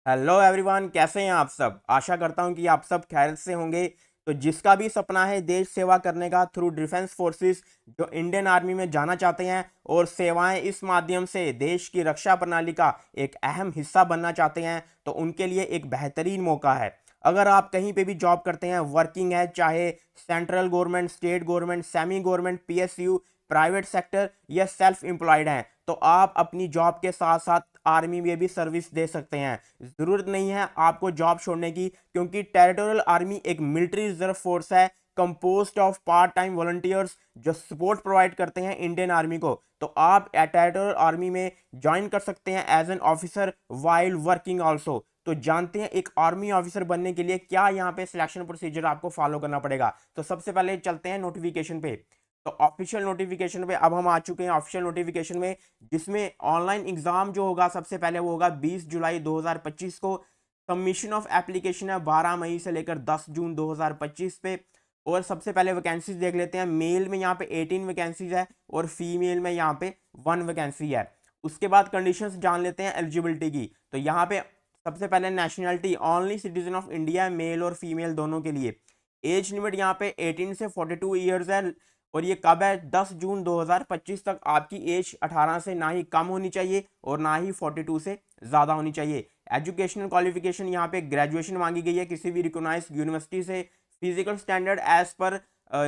Hello everyone, कैसे हैं आप सब। आशा करता हूं कि आप सब खैरियत से होंगे। तो जिसका भी सपना है देश सेवा करने का थ्रू डिफेंस फोर्सेस, जो इंडियन आर्मी में जाना चाहते हैं और सेवाएं इस माध्यम से देश की रक्षा प्रणाली का एक अहम हिस्सा बनना चाहते हैं, तो उनके लिए एक बेहतरीन मौका है। अगर आप कहीं पे भी जॉब करते हैं, वर्किंग है, चाहे central government, state government, semi government, PSU, private sector या सेल्फ एम्प्लॉयड हैं, तो आप अपनी जॉब के साथ साथ आर्मी में भी सर्विस दे सकते हैं। जरूरत नहीं है आपको जॉब छोड़ने की, क्योंकि टेरिटोरियल आर्मी एक मिलिट्री रिजर्व फोर्स है composed of part time volunteers, जो सपोर्ट प्रोवाइड करते हैं इंडियन आर्मी को। तो आप टेरिटोरियल आर्मी में ज्वाइन कर सकते हैं as an officer while working also. तो जानते हैं एक आर्मी ऑफिसर बनने के लिए क्या यहाँ पे सिलेक्शन प्रोसीजर आपको फॉलो करना पड़ेगा। तो सबसे पहले चलते हैं नोटिफिकेशन पे। तो ऑफिशियल नोटिफिकेशन पे अब हम आ चुके हैं ऑफिशियल नोटिफिकेशन में, जिसमें ऑनलाइन एग्जाम जो होगा सबसे पहले वो होगा 20 जुलाई 2025 को। सबमिशन ऑफ एप्लीकेशन है 12 मई से लेकर 10 जून 2025 पे। और सबसे पहले वैकेंसीज देख लेते हैं। मेल में यहाँ पे 18 वैकेंसीज है और फीमेल में यहाँ पे 1 वैकेंसी है। उसके बाद कंडीशंस जान लेते हैं एलिजिबिलिटी की। तो यहाँ पे सबसे पहले nationality only citizen of India, male और फीमेल दोनों के लिए। एज लिमिट यहाँ पे 18 से 42 ईयर्स है। और ये कब है? 10 जून 2025 तक आपकी एज 18 से ना ही कम होनी चाहिए और ना ही 42 से ज़्यादा होनी चाहिए। एजुकेशनल क्वालिफिकेशन यहाँ पे ग्रेजुएशन मांगी गई है किसी भी रिकॉग्नाइज यूनिवर्सिटी से। फिजिकल स्टैंडर्ड एज पर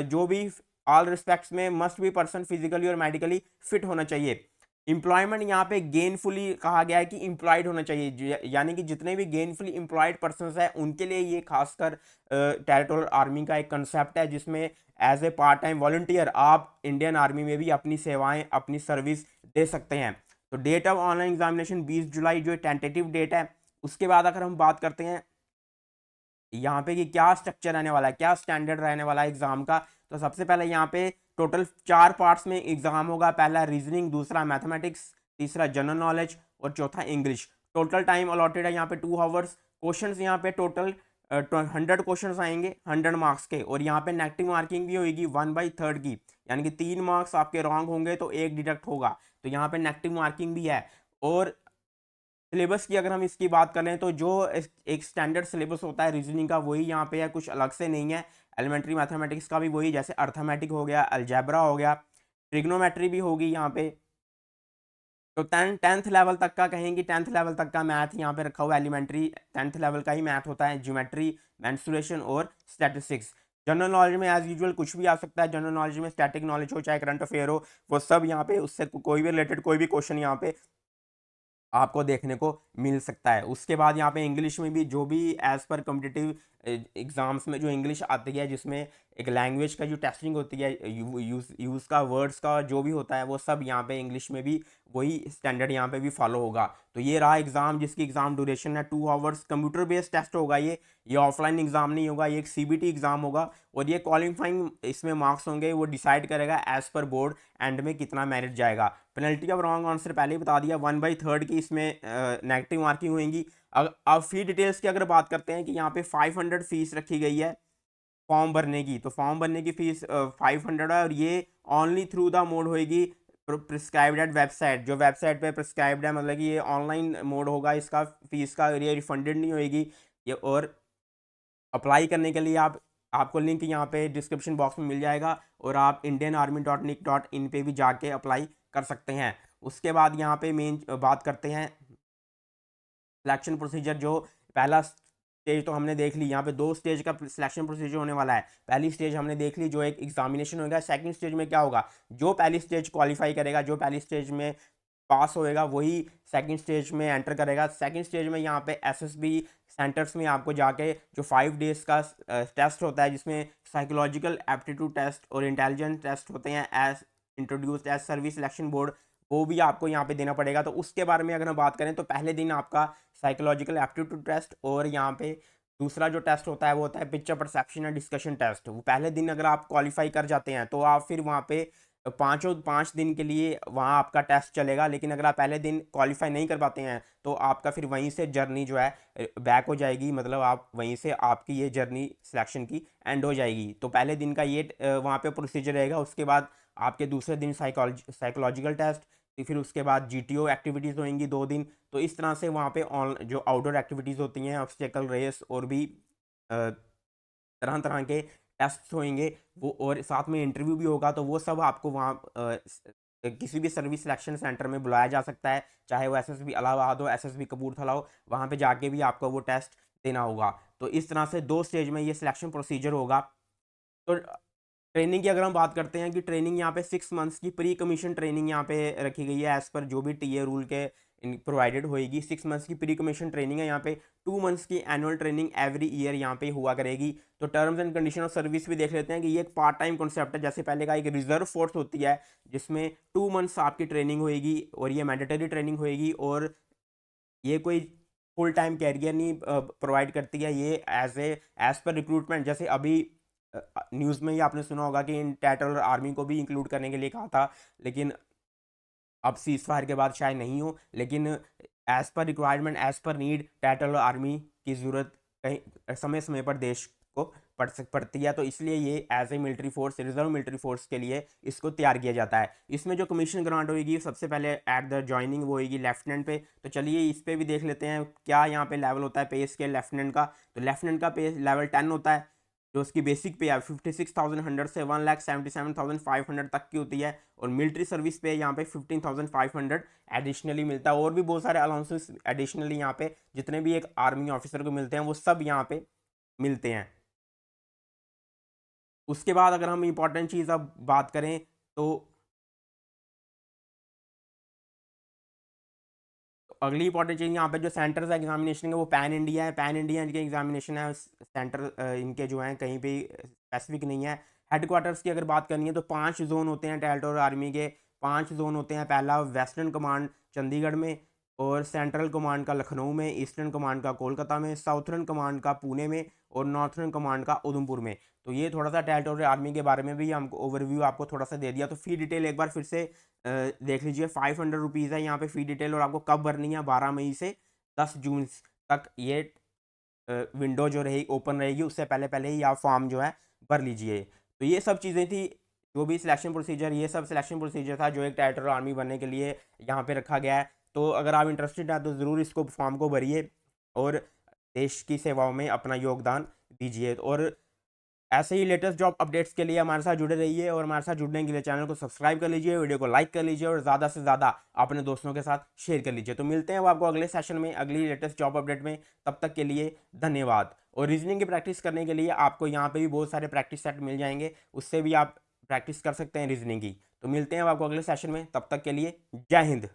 जो भी ऑल रिस्पेक्ट्स में मस्ट बी पर्सन फिजिकली और मेडिकली फिट होना चाहिए। एम्प्लॉयमेंट यहाँ पे गेनफुली कहा गया है कि एम्प्लॉयड होना चाहिए, यानी कि जितने भी गेनफुली एम्प्लॉयड पर्सन है उनके लिए ये खासकर टेरिटोरियल आर्मी का एक कंसेप्ट है, जिसमें as a part time volunteer आप इंडियन आर्मी में भी अपनी सेवाएं, अपनी सर्विस दे सकते हैं। तो डेट ऑफ ऑनलाइन एग्जामिनेशन 20 जुलाई जो टेंटेटिव डेट है। उसके बाद अगर हम बात करते हैं यहाँ पे कि क्या स्ट्रक्चर रहने वाला है, क्या स्टैंडर्ड रहने वाला है एग्जाम का। तो सबसे पहले यहाँ पे टोटल 4 पार्ट्स में एग्जाम होगा। पहला रीजनिंग, दूसरा मैथमेटिक्स, तीसरा जनरल नॉलेज और चौथा इंग्लिश। टोटल टाइम अलॉटेड है यहाँ पे 2 आवर्स। क्वेश्चंस यहाँ पे टोटल 100 क्वेश्चंस आएंगे 100 मार्क्स के। और यहाँ पे नेगेटिव मार्किंग भी होगी 1/3 की, यानी कि 3 मार्क्स आपके रॉन्ग होंगे तो 1 डिडक्ट होगा। तो यहाँ पे नेगेटिव मार्किंग भी है। और सिलेबस की अगर हम इसकी बात करें तो जो एक स्टैंडर्ड सिलेबस होता है रीजनिंग का वही यहाँ पे है, कुछ अलग से नहीं है। एलिमेंट्री मैथमेटिक्स का भी वही, जैसे अर्थमेटिक हो गया, अलजेब्रा हो गया, ट्रिग्नोमेट्री भी होगी यहाँ पे। तो टेंथ लेवल तक का कहेंगे, 10th लेवल तक का मैथ यहाँ पे रखा हुआ है। एलिमेंट्री 10th लेवल का ही मैथ होता है। ज्योमेट्री, मेंसुरेशन और स्टैटिस्टिक्स। जनरल नॉलेज में एज यूजुअल कुछ भी आ सकता है। जनरल नॉलेज में स्टैटिक नॉलेज हो चाहे करंट अफेयर हो, वो सब यहाँ पे उससे कोई भी रिलेटेड कोई भी क्वेश्चन यहाँ पे आपको देखने को मिल सकता है। उसके बाद यहाँ पे इंग्लिश में भी जो भी एज पर कॉम्पिटिटिव एग्जाम्स में जो इंग्लिश आती है, जिसमें एक लैंग्वेज का जो टेस्टिंग होती है, यूज़ का, वर्ड्स का जो भी होता है, वो सब यहाँ पे इंग्लिश में भी वही स्टैंडर्ड यहाँ पे भी फॉलो होगा। तो ये रहा एग्जाम, जिसकी एग्जाम ड्यूरेशन है 2 आवर्स। कंप्यूटर बेस्ड टेस्ट होगा ये ऑफलाइन एग्जाम नहीं होगा, ये एक सीबीटी एग्जाम होगा। और ये क्वालिफाइंग इसमें मार्क्स होंगे, वो डिसाइड करेगा एज पर बोर्ड एंड में कितना मेरिट जाएगा। पेनल्टी ऑफ रॉन्ग आंसर पहले ही बता दिया, 1/3 की इसमें नेगेटिव मार्किंग होंगी। अब फी डिटेल्स की अगर बात करते हैं कि यहाँ पे 500 फीस रखी गई है फॉर्म भरने की। तो फॉर्म भरने की फीस 500 है, और ये ओनली थ्रू द मोड होएगी प्रिस्क्राइब्ड एट वेबसाइट। जो वेबसाइट पे प्रिस्क्राइब्ड है, मतलब कि ये ऑनलाइन मोड होगा इसका फीस का, और ये रिफंडेड नहीं होएगी ये। और अप्लाई करने के लिए आपको लिंक यहाँ पे डिस्क्रिप्शन बॉक्स में मिल जाएगा, और आप indianarmy.nic.in पे भी जाके अप्लाई कर सकते हैं। उसके बाद यहाँ पे मेन बात करते हैं सिलेक्शन प्रोसीजर। जो पहला स्टेज तो हमने देख ली, यहाँ पे 2 स्टेज का सिलेक्शन प्रोसीजर होने वाला है। पहली स्टेज हमने देख ली जो एक एग्जामिनेशन होगा। सेकंड स्टेज में क्या होगा, जो पहली स्टेज क्वालिफाई करेगा, जो पहली स्टेज में पास होएगा, वही सेकंड स्टेज में एंटर करेगा। सेकंड स्टेज में यहाँ पे एसएसबी सेंटर्स में आपको जाके जो 5 डेज का टेस्ट होता है, जिसमें साइकोलॉजिकल एप्टीट्यूड टेस्ट और इंटेलिजेंस टेस्ट होते हैं as introduced as service selection board, वो भी आपको यहाँ पे देना पड़ेगा। तो उसके बारे में अगर हम बात करें तो पहले दिन आपका साइकोलॉजिकल एप्टीट्यूड टेस्ट, और यहाँ पे दूसरा जो टेस्ट होता है वो होता है picture perception and discussion test. वो पहले दिन अगर आप क्वालिफाई कर जाते हैं तो आप फिर वहाँ पे 5 दिन के लिए वहाँ आपका टेस्ट चलेगा। लेकिन अगर आप पहले दिन क्वालिफाई नहीं कर पाते हैं तो आपका फिर वहीं से जर्नी जो है बैक हो जाएगी, मतलब आप वहीं से आपकी ये जर्नी सिलेक्शन की एंड हो जाएगी। तो पहले दिन का ये वहाँ पे प्रोसीजर रहेगा। उसके बाद आपके दूसरे दिन साइकोलॉजिकल टेस्ट, तो फिर उसके बाद जीटीओ एक्टिविटीज़ होंगी 2 दिन। तो इस तरह से वहाँ पे ऑन जो आउटडोर एक्टिविटीज़ होती हैं, ऑब्स्टेकल रेस और भी तरह-तरह के टेस्ट्स होंगे वो, और साथ में इंटरव्यू भी होगा। तो वो सब आपको वहाँ किसी भी सर्विस सिलेक्शन सेंटर में बुलाया जा सकता है, चाहे वो एसएसबी इलाहाबाद हो, एसएसबी कपूरथला हो, वहाँ पे जाके भी आपको वो टेस्ट देना होगा। तो इस तरह से 2 स्टेज में ये सिलेक्शन प्रोसीजर होगा। तो ट्रेनिंग की अगर हम बात करते हैं कि ट्रेनिंग यहाँ पे 6 मंथ्स की प्री कमीशन ट्रेनिंग यहाँ पे रखी गई है, एज़ पर जो भी टीए रूल के प्रोवाइडेड होएगी। 6 मंथ्स की प्री कमीशन ट्रेनिंग है यहाँ पे। 2 मंथ्स की एनुअल ट्रेनिंग एवरी ईयर यहाँ पे हुआ करेगी। तो terms and condition of service भी देख लेते हैं कि ये एक पार्ट टाइम कॉन्सेप्ट है। जैसे पहले का एक रिजर्व फोर्स होती है, जिसमें 2 मंथ्स आपकी ट्रेनिंग होएगी और ये मैंडेटरी ट्रेनिंग होएगी, और ये कोई फुल टाइम कैरियर नहीं प्रोवाइड करती है। ये एज पर रिक्रूटमेंट, जैसे अभी न्यूज़ में ही आपने सुना होगा कि इन टेरिटोरियल आर्मी को भी इंक्लूड करने के लिए कहा था, लेकिन अब सीज फायर के बाद शायद नहीं हो। लेकिन as per requirement, as per need territorial army की ज़रूरत कहीं समय समय पर देश को पड़ती है। तो इसलिए ये as a military force, reserve military force के लिए इसको तैयार किया जाता है। इसमें जो कमीशन ग्रांट होगी सबसे पहले एट द ज्वाइनिंग वो होगी लेफ्टिनेंट पे। तो चलिए इस पे भी देख लेते हैं क्या यहाँ पे लेवल होता है पे स्केल लेफ्टिनेंट का। तो लेफ्टिनेंट का पे लेवल 10 होता है, जो उसकी बेसिक पे है 56,100 से 1,77,500 तक की होती है। और मिलिट्री सर्विस पे यहाँ पे 15,500 एडिशनली मिलता है। और भी बहुत सारे अलाउंसेस एडिशनली यहाँ पे जितने भी एक आर्मी ऑफिसर को मिलते हैं वो सब यहाँ पे मिलते हैं। उसके बाद अगर हम इंपॉर्टेंट चीज़ अब बात करें तो अगली इंपॉर्टेंट चीज़ यहाँ पे जो सेंटर्स एग्जामिनेशन है वो पैन इंडिया है। पैन इंडिया इनके एग्जामिनेशन है। सेंटर इनके जो हैं कहीं पे स्पेसिफिक नहीं है। हेडक्वार्टर्स की अगर बात करनी है तो 5 जोन होते हैं टेरिटोरियल आर्मी के। 5 जोन होते हैं। पहला वेस्टर्न कमांड चंडीगढ़ में, और सेंट्रल कमांड का लखनऊ में, ईस्टर्न कमांड का कोलकाता में, साउथर्न कमांड का पुणे में, और नॉर्थर्न कमांड का उधमपुर में। तो ये थोड़ा सा टेरिटोरियल आर्मी के बारे में भी हमको ओवरव्यू आपको थोड़ा सा दे दिया। तो फी डिटेल एक बार फिर से देख लीजिए। 500 रुपीज़ है यहाँ पे फ़ी डिटेल, और आपको कब भरनी है 12 मई से 10 जून तक ये विंडो जो रहेगी ओपन रहेगी। उससे पहले पहले ही आप फॉर्म जो है भर लीजिए। तो ये सब चीज़ें थी, जो भी सिलेक्शन प्रोसीजर, ये सब सिलेक्शन प्रोसीजर था जो एक टेरिटोरियल आर्मी बनने के लिए यहाँ पे रखा गया है। तो अगर आप इंटरेस्टेड हैं तो ज़रूर इसको फॉर्म को भरिए और देश की सेवाओं में अपना योगदान दीजिए। और ऐसे ही लेटेस्ट जॉब अपडेट्स के लिए हमारे साथ जुड़े रहिए, और हमारे साथ जुड़ने के लिए चैनल को सब्सक्राइब कर लीजिए, वीडियो को लाइक कर लीजिए, और ज़्यादा से ज़्यादा अपने दोस्तों के साथ शेयर कर लीजिए। तो मिलते हैं वो आपको अगले सेशन में, अगली लेटेस्ट जॉब अपडेट में। तब तक के लिए धन्यवाद। और रीजनिंग की प्रैक्टिस करने के लिए आपको यहाँ पे भी बहुत सारे प्रैक्टिस सेट मिल जाएंगे, उससे भी आप प्रैक्टिस कर सकते हैं रीजनिंग की। तो मिलते हैं आपको अगले सेशन में, तब तक के लिए जय हिंद।